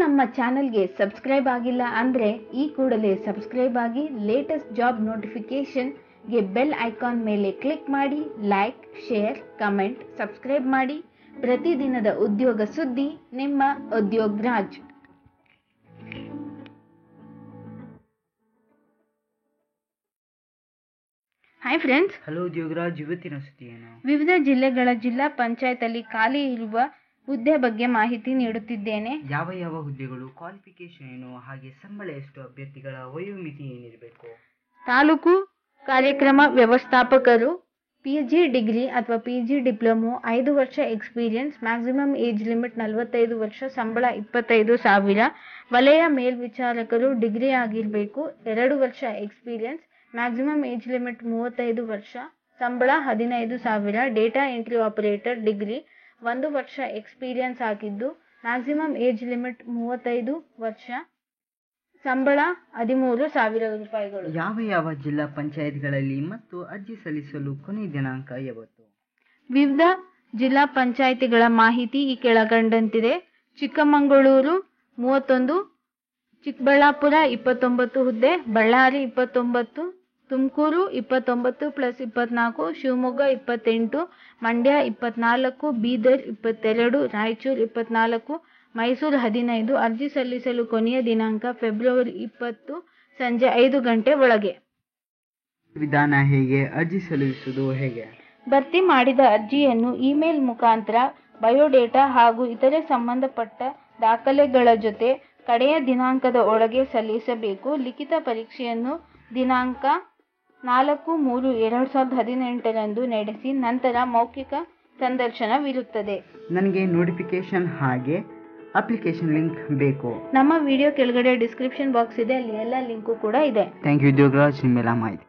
ನಮ್ಮ ಚಾನೆಲ್ಗೆ ಸಬ್ಸ್ಕ್ರೈಬ್ ಆಗಿಲ್ಲ ಅಂದರೆ ಈ ಕೂಡಲೇ ಸಬ್ಸ್ಕ್ರೈಬ್ ಆಗಿ ಲೇಟೆಸ್ಟ್ ಜಾಬ್ ನೋಟಿಫಿಕೇಷನ್ಗೆ ಬೆಲ್ ಐಕಾನ್ ಮೇಲೆ ಕ್ಲಿಕ್ ಮಾಡಿ. ಲೈಕ್, ಶೇರ್, ಕಮೆಂಟ್, ಸಬ್ಸ್ಕ್ರೈಬ್ ಮಾಡಿ. ಪ್ರತಿದಿನದ ಉದ್ಯೋಗ ಸುದ್ದಿ ನಿಮ್ಮ Udyog Raj. Hi friends, hello Udyograj. ಇವತ್ತಿನ ಸುದ್ದಿ ಏನು? ವಿವಿಧ ಜಿಲ್ಲೆಗಳ ಜಿಲ್ಲಾ ಪಂಚಾಯತ್ ಅಲ್ಲಿ ಖಾಲಿ ಇರುವ ಹುದ್ದೆ ಬಗ್ಗೆ ಮಾಹಿತಿ ನೀಡುತ್ತಿದ್ದೇನೆ. ಯಾವ ಯಾವ ಹುದ್ದೆಗಳು, ಕ್ವಾಲಿಫಿಕೇಶನ್ ಏನು, ಹಾಗೆ ಸಂಬಳ ಎಷ್ಟು, ಅಭ್ಯರ್ಥಿಗಳ ವಯೋಮಿತಿ ಏನಿರಬೇಕು? ತಾಲೂಕು ಕಾರ್ಯಕ್ರಮ ವ್ಯವಸ್ಥಾಪಕರು, PG ಡಿಗ್ರಿ ಅಥವಾ PG ಡಿಪ್ಲೊಮೊ, 5 ವರ್ಷ ಎಕ್ಸ್ಪೀರಿಯನ್ಸ್, ಮ್ಯಾಕ್ಸಿಮಮ್ ಏಜ್ ಲಿಮಿಟ್ 45 ವರ್ಷ, ಸಂಬಳ 25,000. ವಲಯ ಮೇಲ್ವಿಚಾರಕರು ಡಿಗ್ರಿ ಆಗಿರಬೇಕು, 2 ವರ್ಷ ಎಕ್ಸ್ಪೀರಿಯನ್ಸ್, ಮ್ಯಾಕ್ಸಿಮಮ್ ಏಜ್ ಲಿಮಿಟ್ 35 ವರ್ಷ, ಸಂಬಳ 15,000. ಡೇಟಾ ಎಂಟ್ರಿ ಆಪರೇಟರ್ ಡಿಗ್ರಿ, 1 ವರ್ಷ ಎಕ್ಸ್ಪೀರಿಯನ್ಸ್ ಆಗಿದ್ದು, ಮ್ಯಾಕ್ಸಿಮಮ್ ಏಜ್ ಲಿಮಿಟ್ 35 ವರ್ಷ, ಸಂಬಳ 13,000 ರೂಪಾಯಿಗಳು. ಯಾವ ಯಾವ ಜಿಲ್ಲಾ ಪಂಚಾಯತ್ಗಳಲ್ಲಿ ಮತ್ತು ಅರ್ಜಿ ಸಲ್ಲಿಸಲು ಕೊನೆಯ ದಿನಾಂಕ ಯಾವತ್ತು? ವಿವಿಧ ಜಿಲ್ಲಾ ಪಂಚಾಯಿತಿಗಳ ಮಾಹಿತಿ ಈ ಕೆಳಕಂಡಂತಿದೆ. ಚಿಕ್ಕಮಗಳೂರು 31, ಚಿಕ್ಕಬಳ್ಳಾಪುರ 29 ಹುದ್ದೆ, ಬಳ್ಳಾರಿ 29, ತುಮಕೂರು 29 + 24, ಶಿವಮೊಗ್ಗ 28, ಮಂಡ್ಯ 24, ಬೀದರ್ 22, ರಾಯಚೂರು 24, ಮೈಸೂರು 15. ಅರ್ಜಿ ಸಲ್ಲಿಸಲು ಕೊನೆಯ ದಿನಾಂಕ ಫೆಬ್ರವರಿ 20 ಸಂಜೆ 5 ಗಂಟೆ ಒಳಗೆ. ವಿಧಾನ ಹೇಗೆ? ಅರ್ಜಿ ಸಲ್ಲಿಸುವುದು ಹೇಗೆ? ಭರ್ತಿ ಮಾಡಿದ ಅರ್ಜಿಯನ್ನು ಇಮೇಲ್ ಮುಖಾಂತರ ಬಯೋಡೇಟಾ ಹಾಗೂ ಇತರೆ ಸಂಬಂಧಪಟ್ಟ ದಾಖಲೆಗಳ ಜೊತೆ ಕಡೆಯ ದಿನಾಂಕದ ಒಳಗೆ ಸಲ್ಲಿಸಬೇಕು. ಲಿಖಿತ ಪರೀಕ್ಷೆಯನ್ನು ದಿನಾಂಕ 4/3/2018 ನಡೆಸಿ ನಂತರ ಮೌಖಿಕ ಸಂದರ್ಶನವಿರುತ್ತದೆ. ನನಗೆ ನೋಟಿಫಿಕೇಶನ್ ಹಾಗೆ ಅಪ್ಲಿಕೇಶನ್ ಲಿಂಕ್ ಬೇಕು. ನಮ್ಮ ವಿಡಿಯೋ ಕೆಳಗಡೆ ಡಿಸ್ಕ್ರಿಪ್ಷನ್ ಬಾಕ್ಸ್ ಇದೆ, ಅಲ್ಲಿ ಎಲ್ಲ ಲಿಂಕು ಕೂಡ ಇದೆ. ಥ್ಯಾಂಕ್ ಯು ಉದ್ಯೋಗರಾಜ್, ನಿಮ್ಮೆಲ್ಲ ಮಾಹಿತಿ